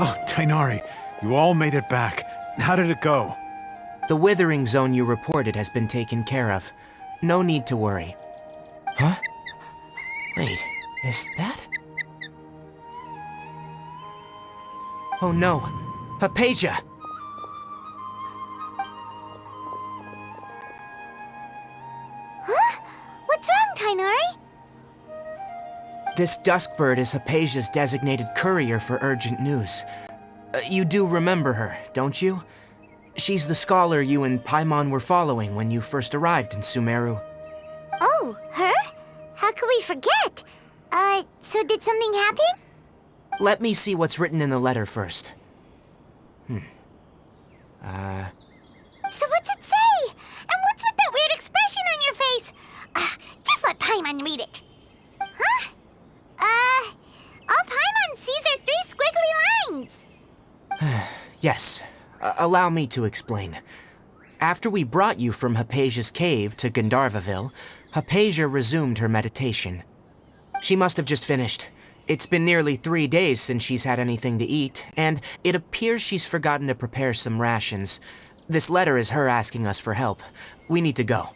Oh, Tainari, you all made it back. How did it go? The withering zone you reported has been taken care of. No need to worry. Huh? Wait, is that? Oh no, Hypatia! Huh? What's wrong, Tainari? This Duskbird is Hypatia's designated courier for urgent news. You do remember her, don't you? She's the scholar you and Paimon were following when you first arrived in Sumeru. Oh, her? How could we forget? So did something happen? Let me see what's written in the letter first. So what's it say? And what's with that weird expression on your face? Just let Paimon read it. Huh? All Paimon sees are 3 squiggly lines. Yes, allow me to explain. After we brought you from Hypatia's cave to Gandharvaville, Hypatia resumed her meditation. She must have just finished. It's been nearly 3 days since she's had anything to eat, and it appears she's forgotten to prepare some rations. This letter is her asking us for help. We need to go.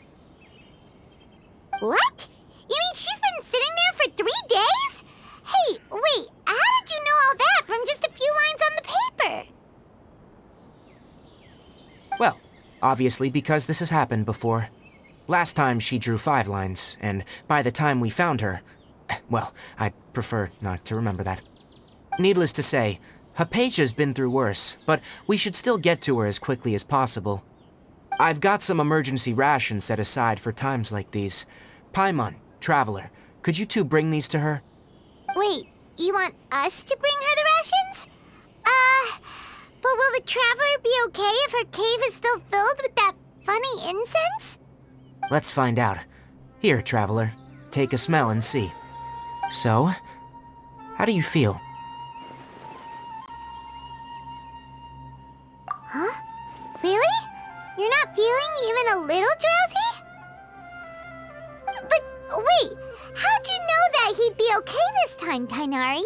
What? You mean she's been sitting there for 3 days? Hey, wait, how did you know all that from just a few lines on the paper? Well, obviously because this has happened before. Last time she drew 5 lines, and by the time we found her, well, I'd prefer not to remember that. Needless to say, Hypatia's been through worse, but we should still get to her as quickly as possible. I've got some emergency rations set aside for times like these. Paimon, Traveler, could you two bring these to her? Wait, you want us to bring her the rations? But will the Traveler be okay if her cave is still filled with that funny incense? Let's find out. Here, Traveler, take a smell and see. So, how do you feel? Huh? Really? You're not feeling even a little drowsy? But wait, how'd you know that he'd be okay this time, Tainari?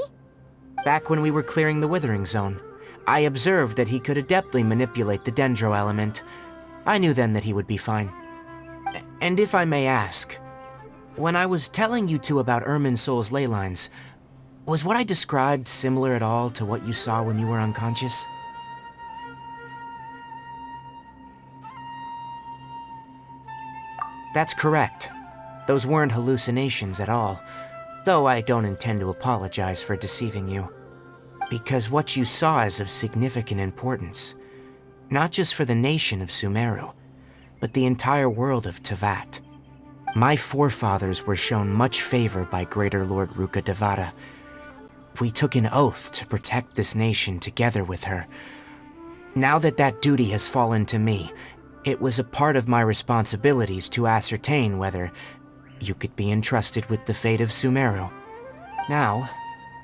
Back when we were clearing the Withering Zone, I observed that he could adeptly manipulate the Dendro element. I knew then that he would be fine. And if I may ask, when I was telling you two about Irminsul's ley lines, was what I described similar at all to what you saw when you were unconscious? That's correct. Those weren't hallucinations at all, though I don't intend to apologize for deceiving you. Because what you saw is of significant importance, not just for the nation of Sumeru, but the entire world of Teyvat. My forefathers were shown much favor by Greater Lord Rukkhadevata. We took an oath to protect this nation together with her. Now that that duty has fallen to me, it was a part of my responsibilities to ascertain whether you could be entrusted with the fate of Sumeru. Now,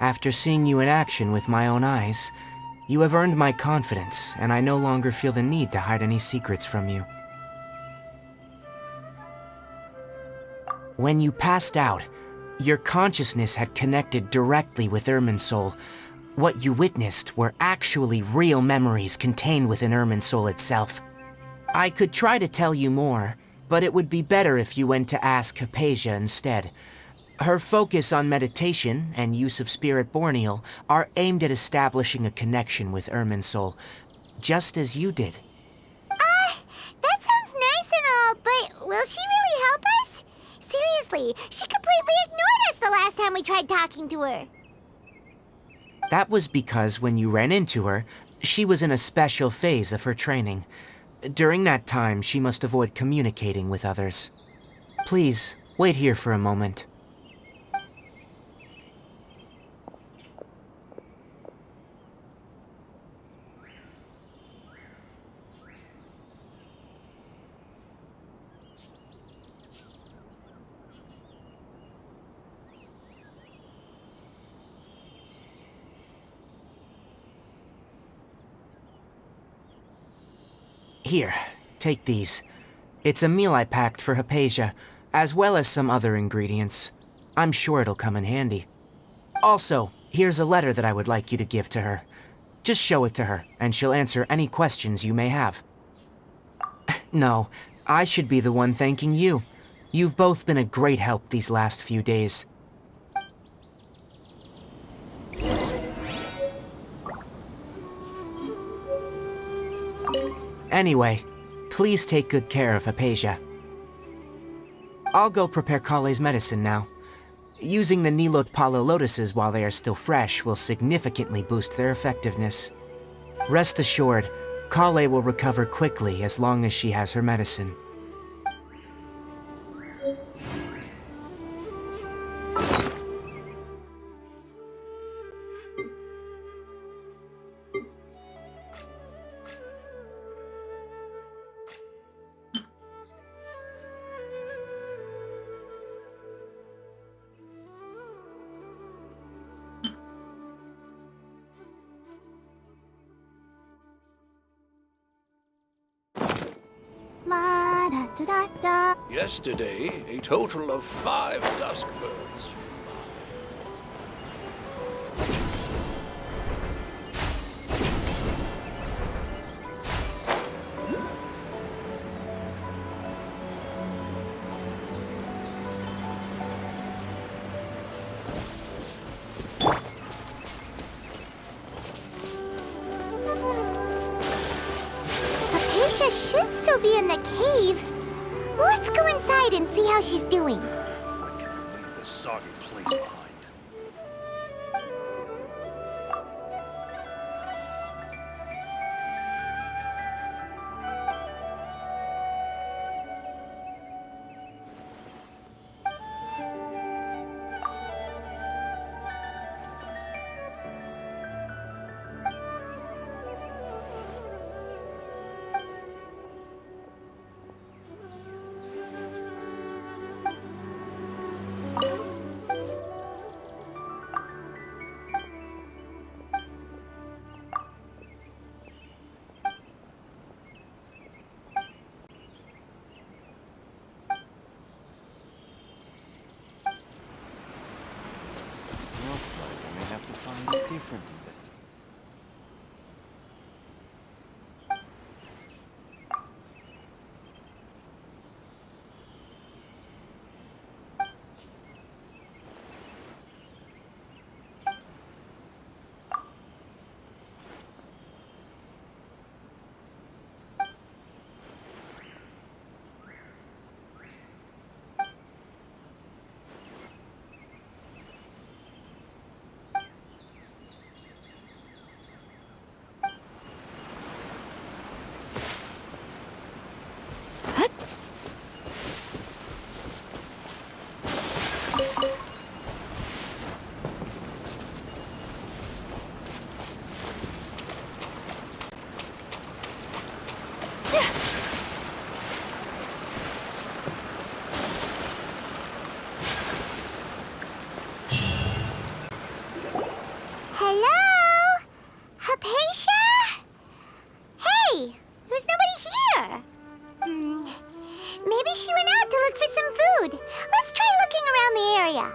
after seeing you in action with my own eyes, you have earned my confidence, and I no longer feel the need to hide any secrets from you. When you passed out, your consciousness had connected directly with Irminsul. What you witnessed were actually real memories contained within Irminsul itself. I could try to tell you more, but it would be better if you went to ask Hypatia instead. Her focus on meditation and use of Spirit Borneal are aimed at establishing a connection with Irminsul, just as you did. That sounds nice and all, but will she really help us? Seriously, she completely ignored us the last time we tried talking to her. That was because when you ran into her, she was in a special phase of her training. During that time, she must avoid communicating with others. Please, wait here for a moment. Here, take these. It's a meal I packed for Hypatia, as well as some other ingredients. I'm sure it'll come in handy. Also, here's a letter that I would like you to give to her. Just show it to her, and she'll answer any questions you may have. No, I should be the one thanking you. You've both been a great help these last few days. Anyway, please take good care of Hypatia. I'll go prepare Kale's medicine now. Using the Nilot Palo lotuses while they are still fresh will significantly boost their effectiveness. Rest assured, Kale will recover quickly as long as she has her medicine. La da da da da. Yesterday, a total of 5 dusk birds. Hypatia should still be in the cave. Let's go inside and see how she's doing. When can we leave this soggy place behind? Looks like I may have to find a different investigator. Hello? Hypatia? Hey, there's nobody here. Maybe she went out to look for some food. Let's try looking around the area.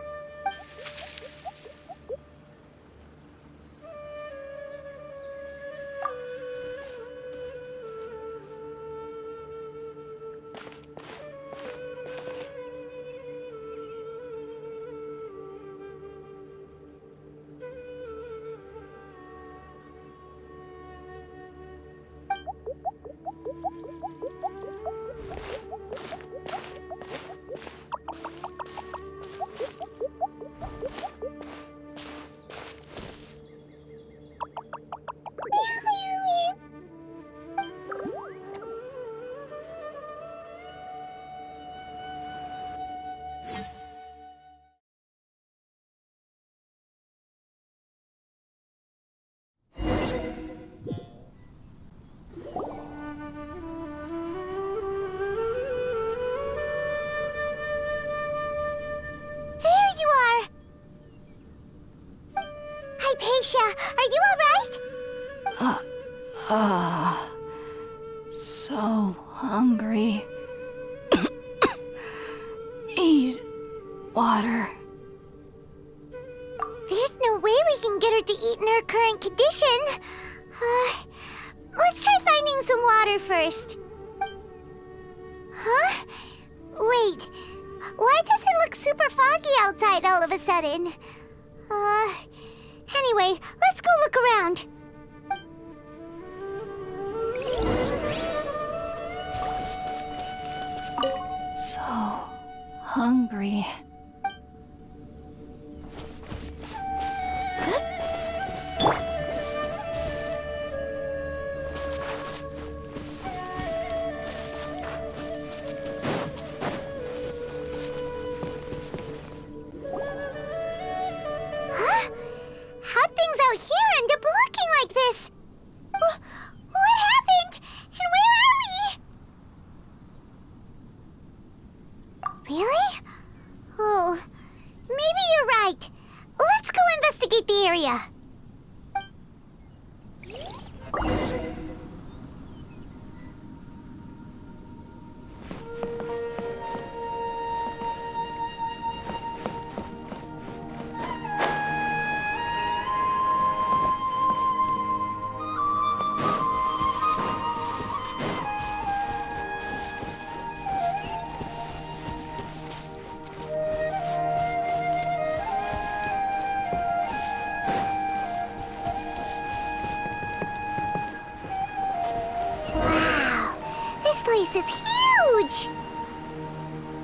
There you are! Hypatia, are you alright? So hungry. Need water. There's no way we can get her to eat in her current condition. Let's try finding some water first. Huh? Wait. Why does it look super foggy outside all of a sudden? Anyway, let's go look around. So hungry. Huh? How'd things out here end up looking like this? What happened? And where are we? Really? Oh, maybe you're right. Let's go investigate the area. This place is huge!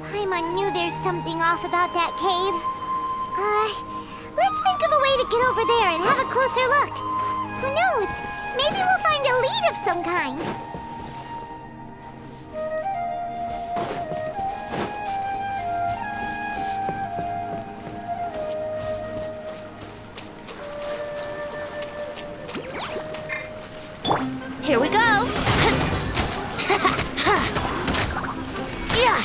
Paimon knew there's something off about that cave. Let's think of a way to get over there and have a closer look. Who knows? Maybe we'll find a lead of some kind. Here we go! Yeah!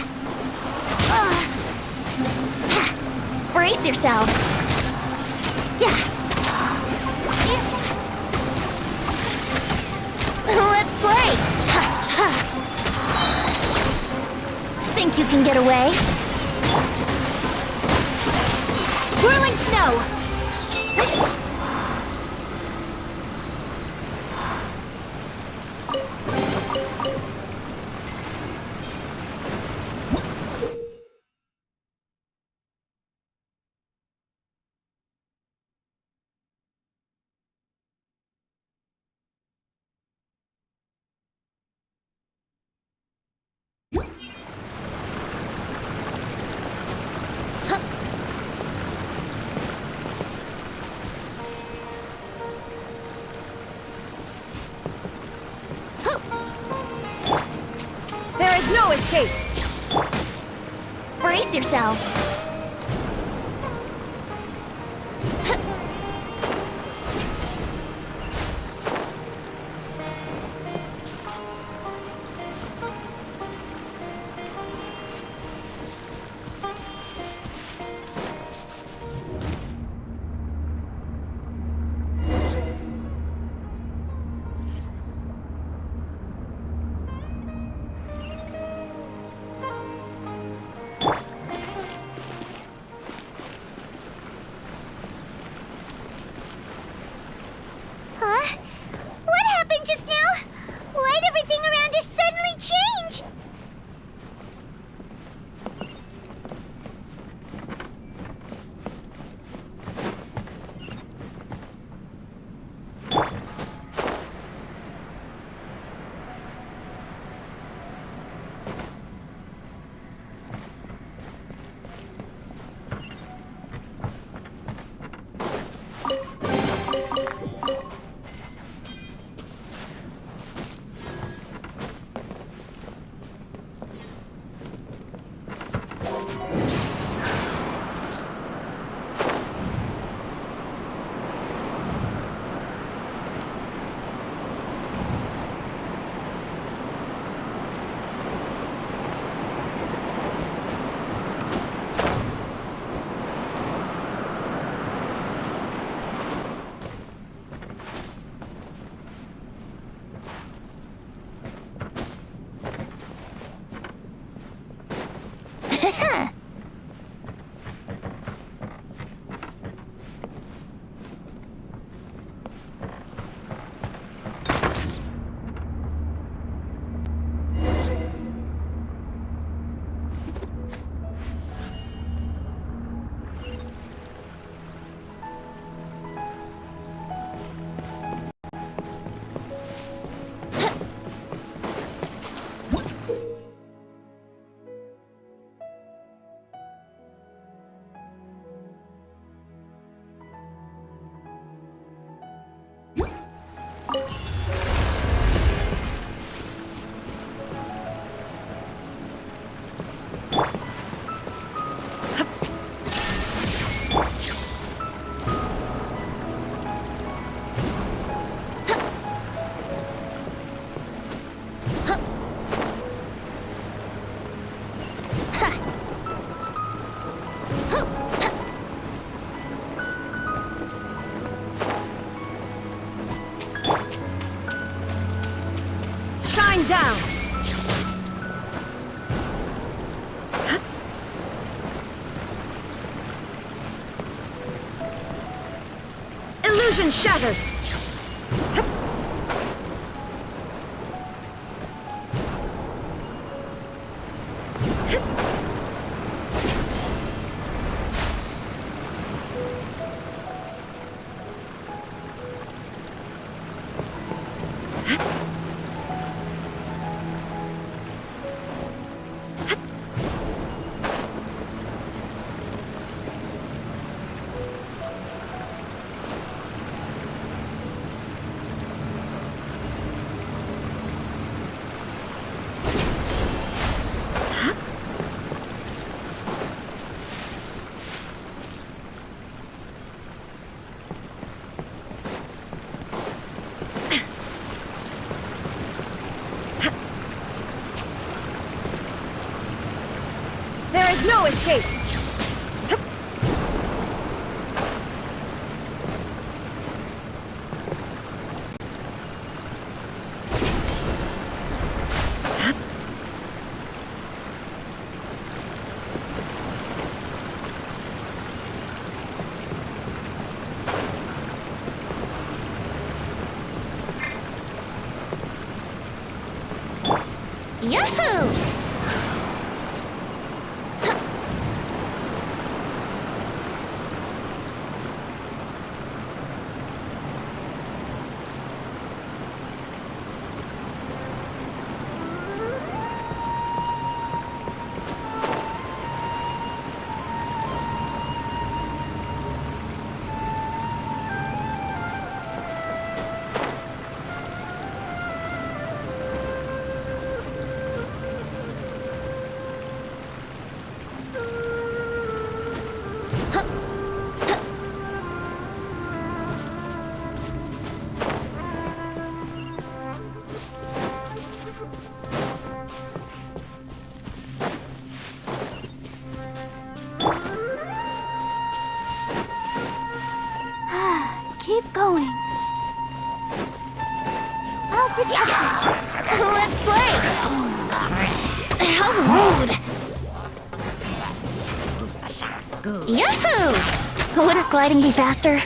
Brace yourselves! Yeah! Let's play! Think you can get away? Whirling snow! There is no escape! Brace yourselves! Illusion shattered! There is no escape! Yahoo! Keep going. I'll protect us. Let's play! How rude! Yahoo! Wouldn't gliding be faster?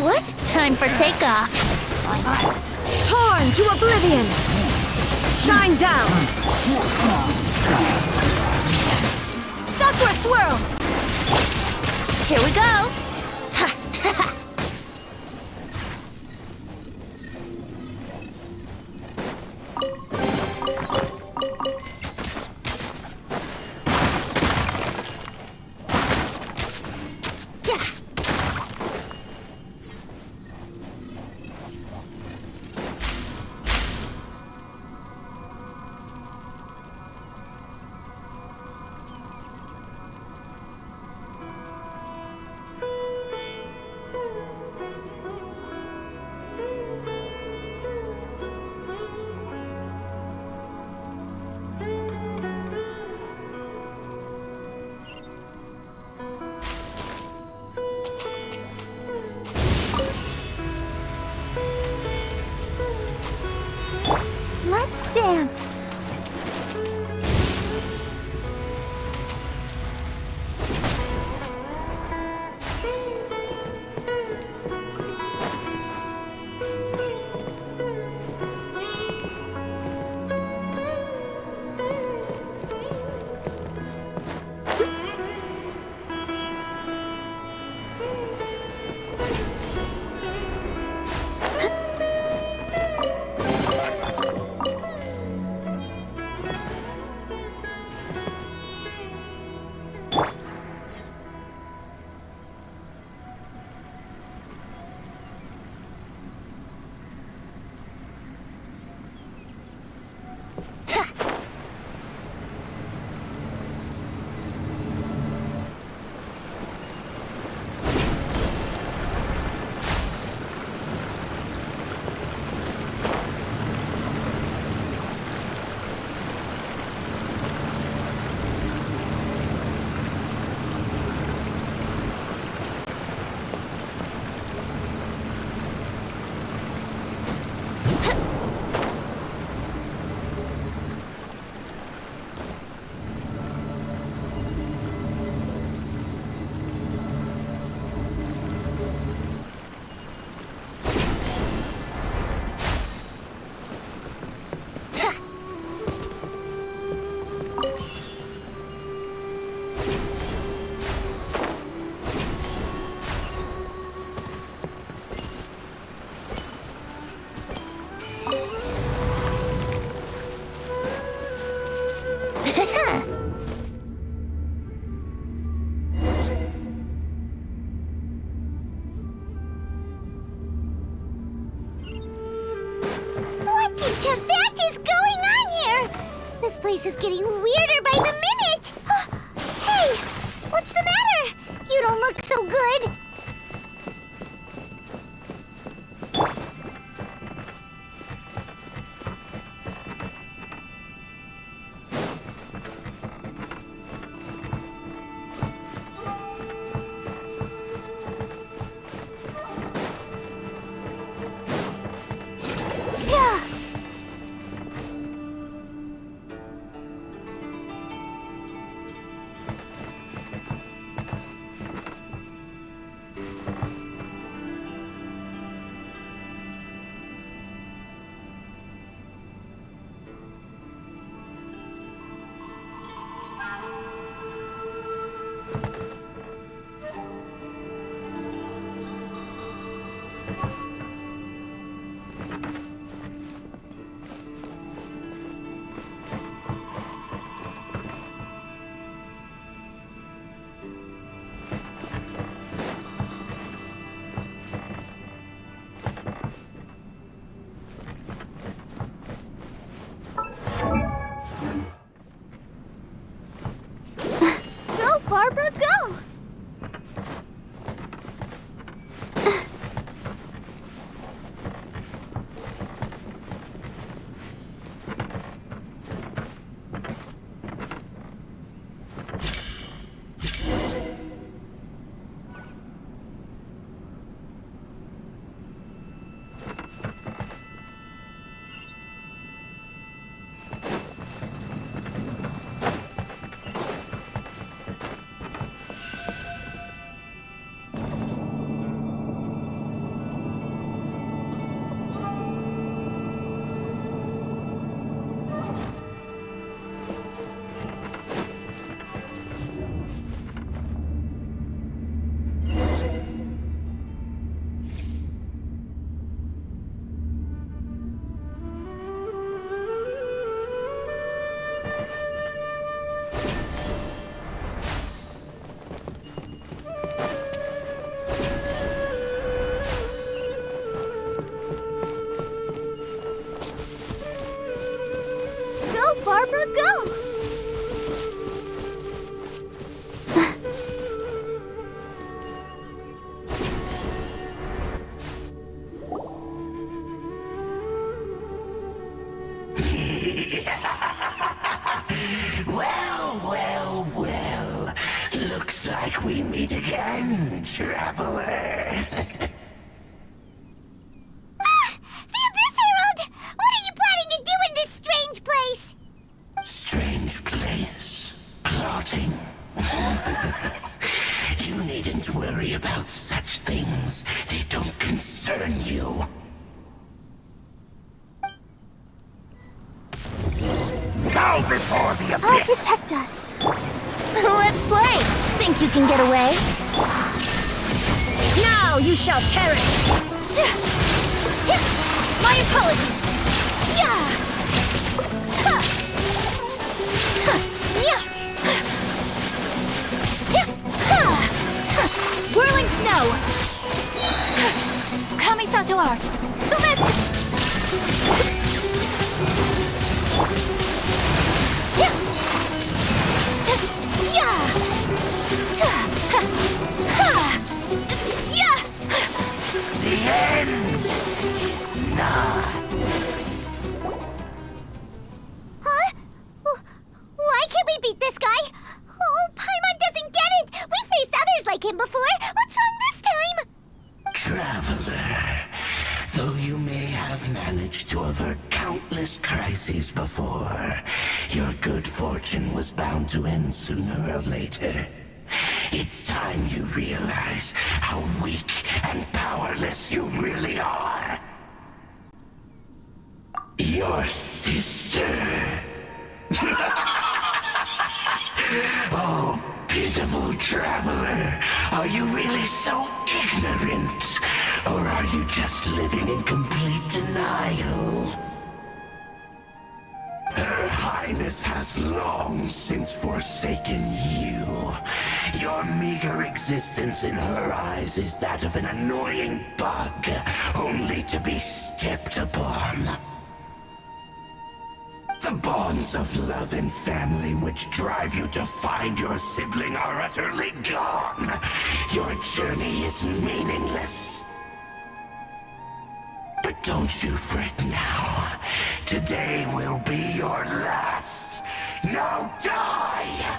What? Time for takeoff. Torn to oblivion! Shine down! Sakura swirl! Here we go! What is going on here? This place is getting weirder by the minute. Hey, what's the matter? You don't look so good. Go, Barbara, go! Go, Barbara, go! Well. Looks like we meet again, traveler. The Abyss Herald! What are you planning to do in this strange place? Strange place. Plotting. You needn't worry about such things. They don't concern you. Bow before the I'll abyss! protect us. Let's play. Think you can get away? Now you shall perish! My apologies! Yeah. Ha. Ha. Yeah. Yeah. Ha. Ha. Whirling snow. Kamisato art. So that's. Yeah. Yeah. Ha. Ha. Yeah. The end is nigh. Huh? Why can't we beat this guy? Oh, Paimon doesn't get it! We faced others like him before! What's wrong this time? Traveler, though you may have managed to avert countless crises before, your good fortune was bound to end sooner or later. It's time you realize how weak and powerless you really are. Your sister. Oh, pitiful traveler. Are you really so ignorant? Or are you just living in complete denial? Her Highness has long since forsaken you. Your meager existence in her eyes is that of an annoying bug, only to be stepped upon. The bonds of love and family which drive you to find your sibling are utterly gone. Your journey is meaningless. But don't you fret now. Today will be your last. Now die!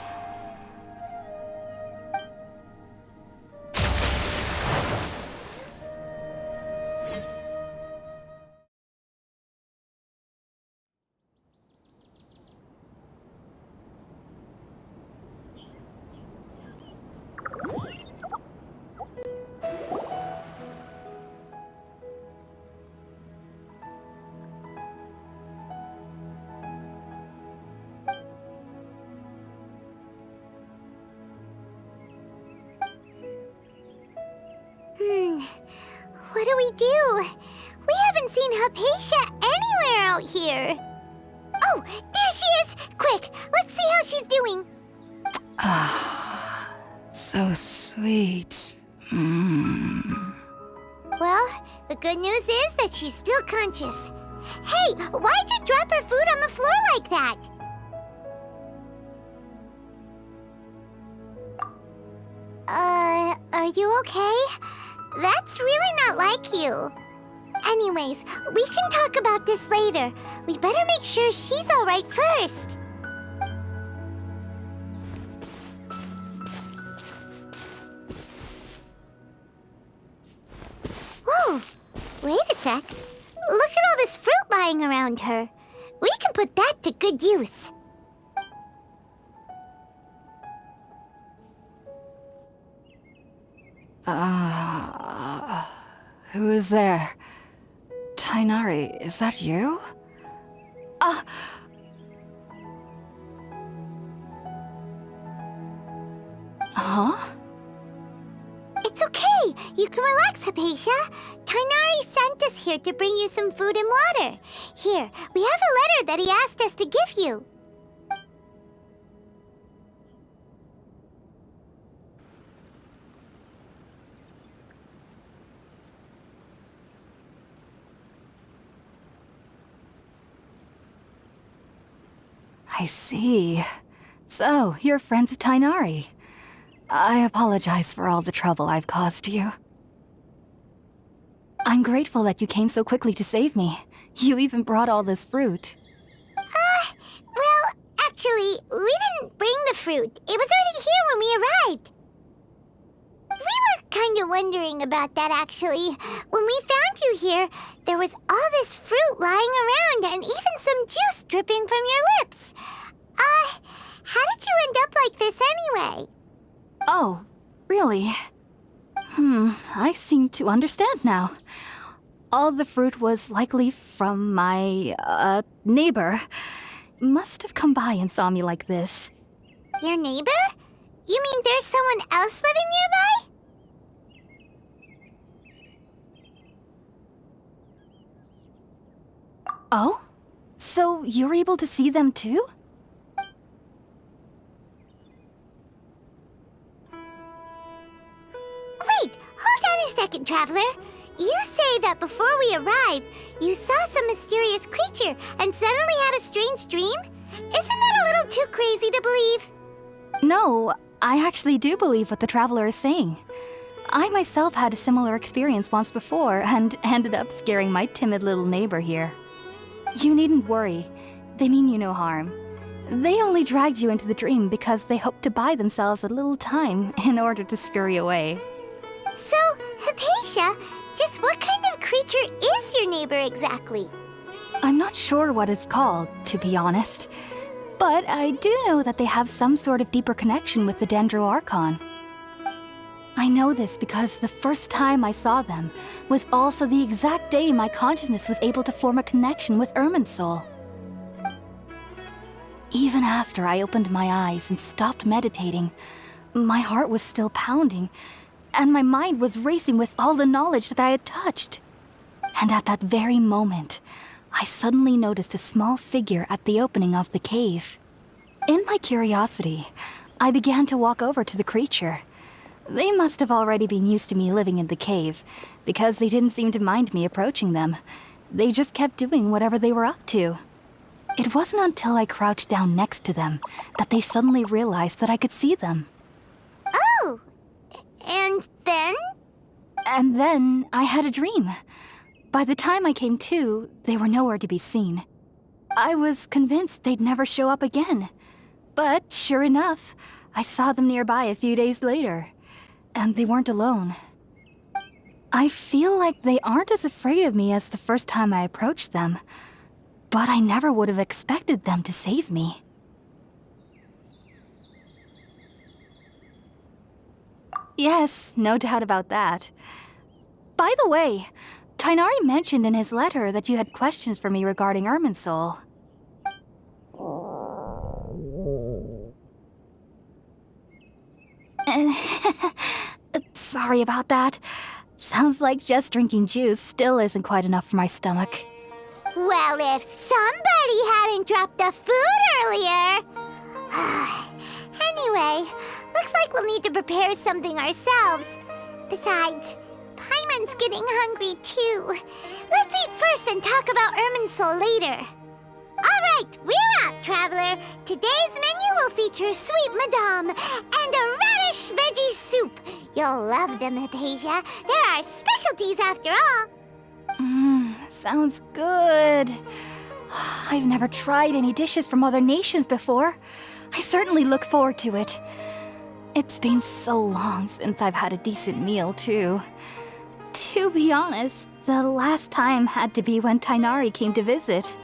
What do we do? We haven't seen Hypatia anywhere out here. Oh, there she is! Quick, let's see how she's doing. So sweet. Well, the good news is that she's still conscious. Hey, why'd you drop her food on the floor like that? Are you okay? That's really not like you. Anyways, we can talk about this later. We better make sure she's alright first. Whoa, wait a sec. Look at all this fruit lying around her. We can put that to good use. Who is there? Tainari, is that you? Huh? It's okay. You can relax, Hypatia. Tainari sent us here to bring you some food and water. Here, we have a letter that he asked us to give you. I see. So, you're friends of Tainari. I apologize for all the trouble I've caused you. I'm grateful that you came so quickly to save me. You even brought all this fruit. Well, actually, we didn't bring the fruit. It was already here when we arrived. We were kind of wondering about that, actually. When we found you here, there was all this fruit lying around and even some juice dripping from your lips. How did you end up like this anyway? Oh, really? I seem to understand now. All the fruit was likely from my, neighbor. Must have come by and saw me like this. Your neighbor? You mean there's someone else living nearby? Oh? So you're able to see them too? Wait, hold on a second, Traveler. You say that before we arrived, you saw some mysterious creature and suddenly had a strange dream? Isn't that a little too crazy to believe? No, I actually do believe what the Traveler is saying. I myself had a similar experience once before and ended up scaring my timid little neighbor here. You needn't worry. They mean you no harm. They only dragged you into the dream because they hoped to buy themselves a little time in order to scurry away. So, Hypatia, just what kind of creature is your neighbor exactly? I'm not sure what it's called, to be honest. But I do know that they have some sort of deeper connection with the Dendro Archon. I know this because the first time I saw them was also the exact day my consciousness was able to form a connection with Ermin's soul. Even after I opened my eyes and stopped meditating, my heart was still pounding, and my mind was racing with all the knowledge that I had touched. And at that very moment, I suddenly noticed a small figure at the opening of the cave. In my curiosity, I began to walk over to the creature. They must have already been used to me living in the cave, because they didn't seem to mind me approaching them. They just kept doing whatever they were up to. It wasn't until I crouched down next to them that they suddenly realized that I could see them. Oh, and then? And then I had a dream. By the time I came to, they were nowhere to be seen. I was convinced they'd never show up again. But sure enough, I saw them nearby a few days later. And they weren't alone. I feel like they aren't as afraid of me as the first time I approached them. But I never would have expected them to save me. Yes, no doubt about that. By the way, Tainari mentioned in his letter that you had questions for me regarding Irminsul. Sorry about that. Sounds like just drinking juice still isn't quite enough for my stomach. Well, if somebody hadn't dropped the food earlier... Anyway, looks like we'll need to prepare something ourselves. Besides, Paimon's getting hungry too. Let's eat first and talk about Irminsul later. Alright, we're out, Traveler. Today's menu will feature Sweet Madame and a radish veggie soup. You'll love them, Hypatia. They're our specialties after all. Sounds good. I've never tried any dishes from other nations before. I certainly look forward to it. It's been so long since I've had a decent meal, too. To be honest, the last time had to be when Tainari came to visit.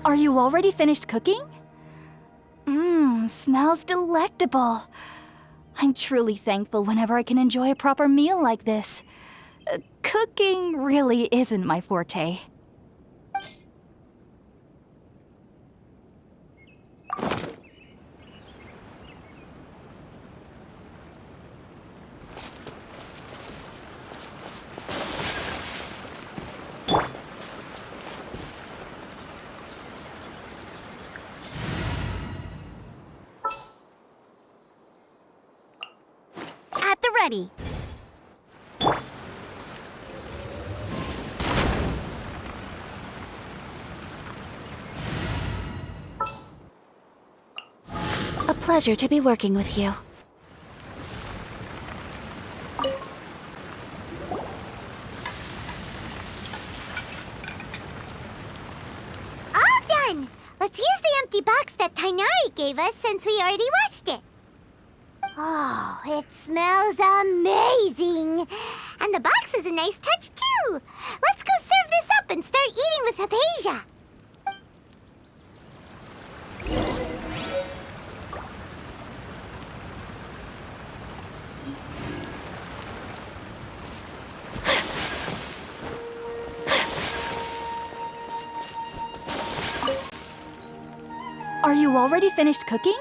Are you already finished cooking? Smells delectable. I'm truly thankful whenever I can enjoy a proper meal like this. Cooking really isn't my forte. At the ready. A pleasure to be working with you. All done! Let's use the empty box that Tainari gave us since we already washed it. Oh, it smells amazing! And the box is a nice touch, too! Let's go serve this up and start eating with Hypatia! Are you already finished cooking?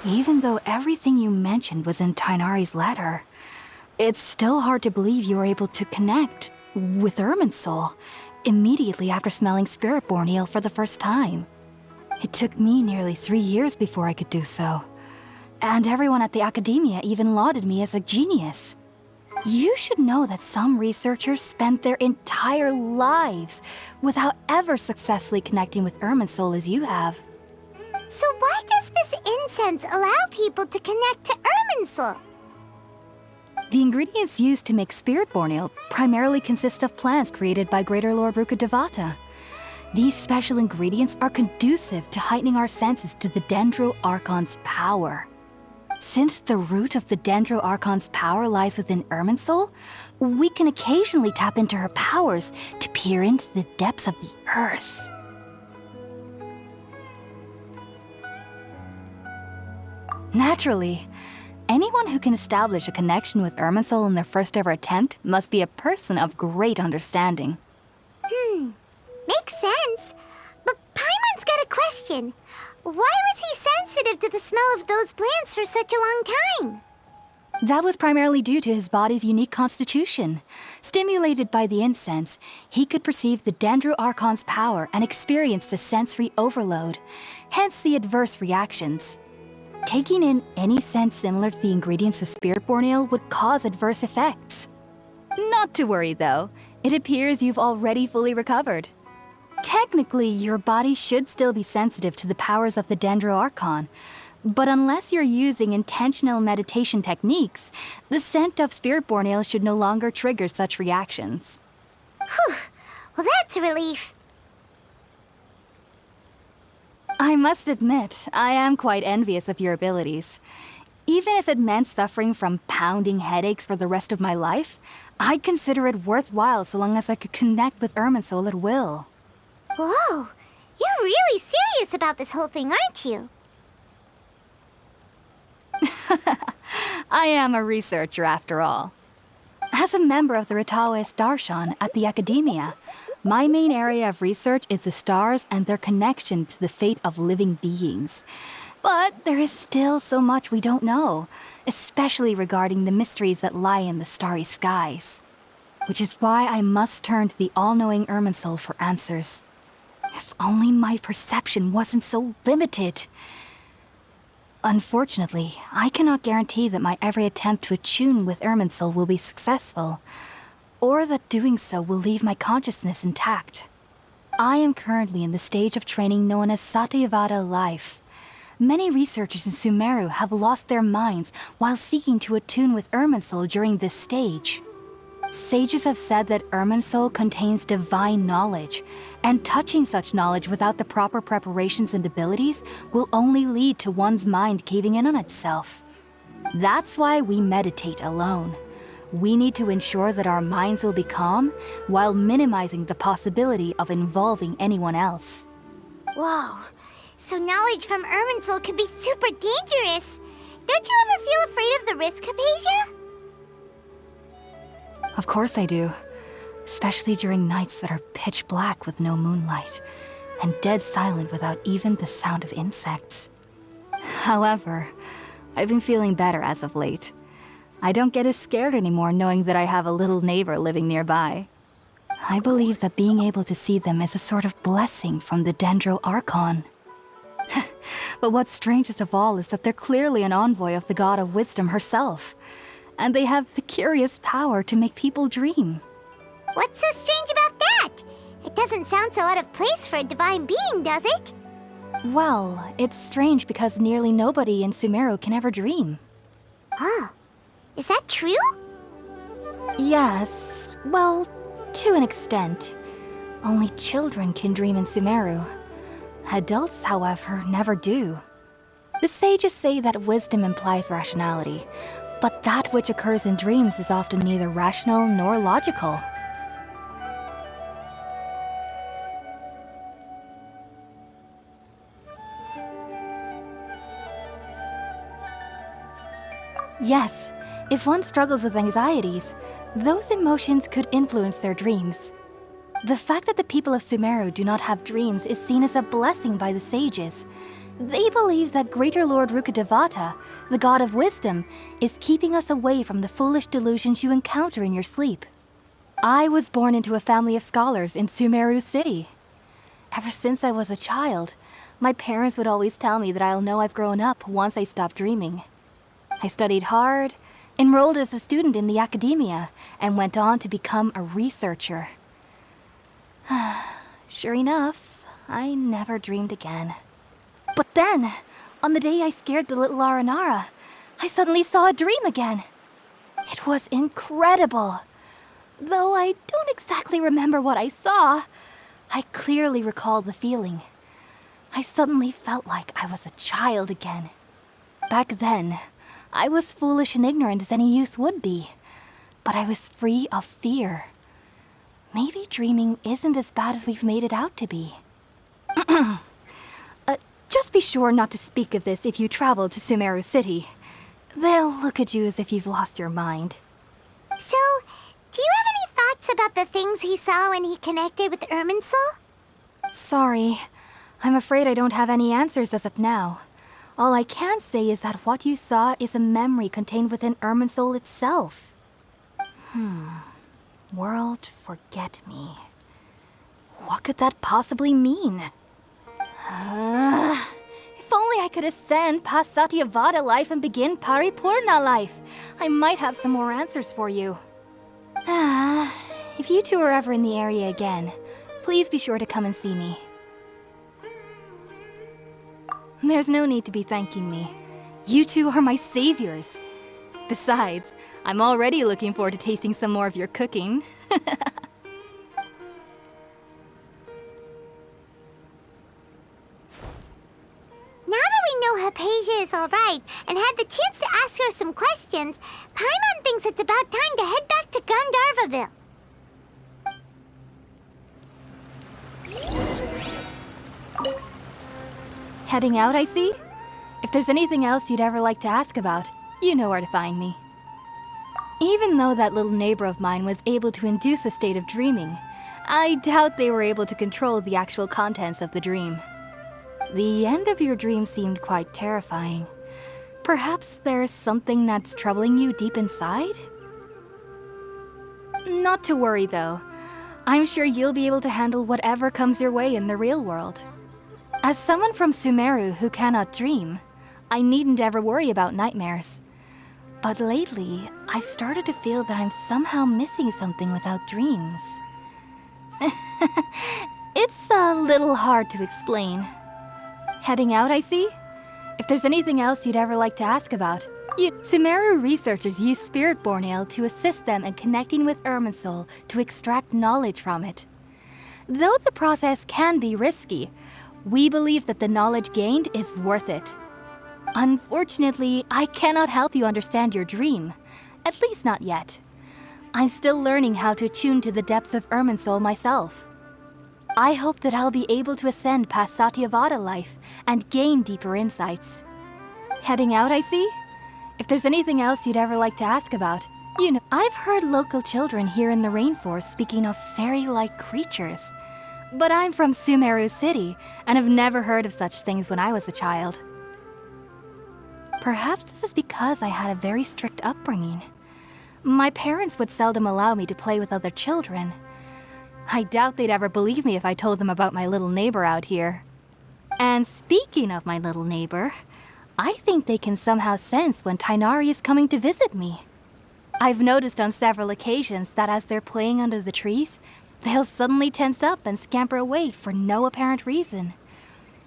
Even though everything you mentioned was in Tainari's letter, it's still hard to believe you were able to connect with Irminsul immediately after smelling Spiritborn eel for the first time. It took me nearly 3 years before I could do so. And everyone at the academia even lauded me as a genius. You should know that some researchers spent their entire lives without ever successfully connecting with Irminsul as you have. So why does this incense allow people to connect to Irminsul? The ingredients used to make Spiritborn eel primarily consist of plants created by Greater Lord Rukkhadevata. These special ingredients are conducive to heightening our senses to the Dendro Archon's power. Since the root of the Dendro Archon's power lies within Irminsul, we can occasionally tap into her powers to peer into the depths of the earth. Naturally, anyone who can establish a connection with Irminsul in their first ever attempt must be a person of great understanding. Makes sense. But Paimon's got a question. Why was he sensitive to the smell of those plants for such a long time? That was primarily due to his body's unique constitution. Stimulated by the incense, he could perceive the Dendro-Archon's power and experienced a sensory overload, hence the adverse reactions. Taking in any scent similar to the ingredients of Spiritborn Ale would cause adverse effects. Not to worry though, it appears you've already fully recovered. Technically, your body should still be sensitive to the powers of the Dendro-Archon, but unless you're using intentional meditation techniques, the scent of Spiritborn Ale should no longer trigger such reactions. Whew. Well, that's a relief. I must admit, I am quite envious of your abilities. Even if it meant suffering from pounding headaches for the rest of my life, I'd consider it worthwhile so long as I could connect with Irminsul at will. Whoa. You're really serious about this whole thing, aren't you? I am a researcher after all. As a member of the Ritawe Darshan at the Academia, my main area of research is the stars and their connection to the fate of living beings. But there is still so much we don't know, especially regarding the mysteries that lie in the starry skies. Which is why I must turn to the all-knowing Irminsul for answers. If only my perception wasn't so limited. Unfortunately, I cannot guarantee that my every attempt to attune with Irminsul will be successful, or that doing so will leave my consciousness intact. I am currently in the stage of training known as Satyavada life. Many researchers in Sumeru have lost their minds while seeking to attune with Irminsul during this stage. Sages have said that Irminsul contains divine knowledge, and touching such knowledge without the proper preparations and abilities will only lead to one's mind caving in on itself. That's why we meditate alone. We need to ensure that our minds will be calm while minimizing the possibility of involving anyone else. Whoa. So knowledge from Irminsul could be super dangerous. Don't you ever feel afraid of the risk, Hypatia? Of course I do. Especially during nights that are pitch black with no moonlight, and dead silent without even the sound of insects. However, I've been feeling better as of late. I don't get as scared anymore knowing that I have a little neighbor living nearby. I believe that being able to see them is a sort of blessing from the Dendro-Archon. But what's strangest of all is that they're clearly an envoy of the God of Wisdom herself, and they have the curious power to make people dream. What's so strange about that? It doesn't sound so out of place for a divine being, does it? Well, it's strange because nearly nobody in Sumeru can ever dream. Huh. Is that true? Yes, well, to an extent. Only children can dream in Sumeru. Adults, however, never do. The sages say that wisdom implies rationality, but that which occurs in dreams is often neither rational nor logical. Yes, if one struggles with anxieties, those emotions could influence their dreams. The fact that the people of Sumeru do not have dreams is seen as a blessing by the sages. They believe that Greater Lord Rukkhadevata, the God of Wisdom, is keeping us away from the foolish delusions you encounter in your sleep. I was born into a family of scholars in Sumeru City. Ever since I was a child, my parents would always tell me that I'll know I've grown up once I stop dreaming. I studied hard, enrolled as a student in the academia, and went on to become a researcher. Sure enough, I never dreamed again. But then, on the day I scared the little Aranara, I suddenly saw a dream again. It was incredible. Though I don't exactly remember what I saw, I clearly recall the feeling. I suddenly felt like I was a child again. Back then, I was foolish and ignorant as any youth would be, but I was free of fear. Maybe dreaming isn't as bad as we've made it out to be. Just be sure not to speak of this if you travel to Sumeru City. They'll look at you as if you've lost your mind. So, do you have any thoughts about the things he saw when he connected with Irminsul? Sorry. I'm afraid I don't have any answers as of now. All I can say is that what you saw is a memory contained within Irminsul itself. World forget me. What could that possibly mean? If only I could ascend past Satyavada life and begin Paripurna life, I might have some more answers for you. If you two are ever in the area again, please be sure to come and see me. There's no need to be thanking me. You two are my saviors. Besides, I'm already looking forward to tasting some more of your cooking. Now that we know Hypatia is alright and had the chance to ask her some questions, Paimon thinks it's about time to head back to Gandharvaville. Heading out, I see? If there's anything else you'd ever like to ask about, you know where to find me. Even though that little neighbor of mine was able to induce a state of dreaming, I doubt they were able to control the actual contents of the dream. The end of your dream seemed quite terrifying. Perhaps there's something that's troubling you deep inside? Not to worry, though. I'm sure you'll be able to handle whatever comes your way in the real world. As someone from Sumeru who cannot dream, I needn't ever worry about nightmares. But lately, I've started to feel that I'm somehow missing something without dreams. It's a little hard to explain. Heading out, I see? If there's anything else you'd ever like to ask about, Sumeru researchers use Spirit-born Ale to assist them in connecting with Irminsul to extract knowledge from it. Though the process can be risky, we believe that the knowledge gained is worth it. Unfortunately, I cannot help you understand your dream. At least not yet. I'm still learning how to attune to the depths of Irminsul myself. I hope that I'll be able to ascend past Satyavada life and gain deeper insights. Heading out, I see? If there's anything else you'd ever like to ask about, I've heard local children here in the rainforest speaking of fairy-like creatures. But I'm from Sumeru City, and have never heard of such things when I was a child. Perhaps this is because I had a very strict upbringing. My parents would seldom allow me to play with other children. I doubt they'd ever believe me if I told them about my little neighbor out here. And speaking of my little neighbor, I think they can somehow sense when Tighnari is coming to visit me. I've noticed on several occasions that as they're playing under the trees, they'll suddenly tense up and scamper away for no apparent reason.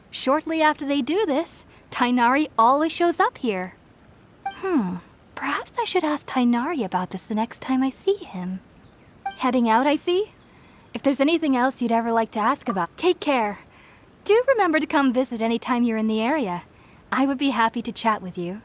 Shortly after they do this, Tighnari always shows up here. Perhaps I should ask Tighnari about this the next time I see him. Heading out, I see? If there's anything else you'd ever like to ask about, take care. Do remember to come visit anytime you're in the area. I would be happy to chat with you.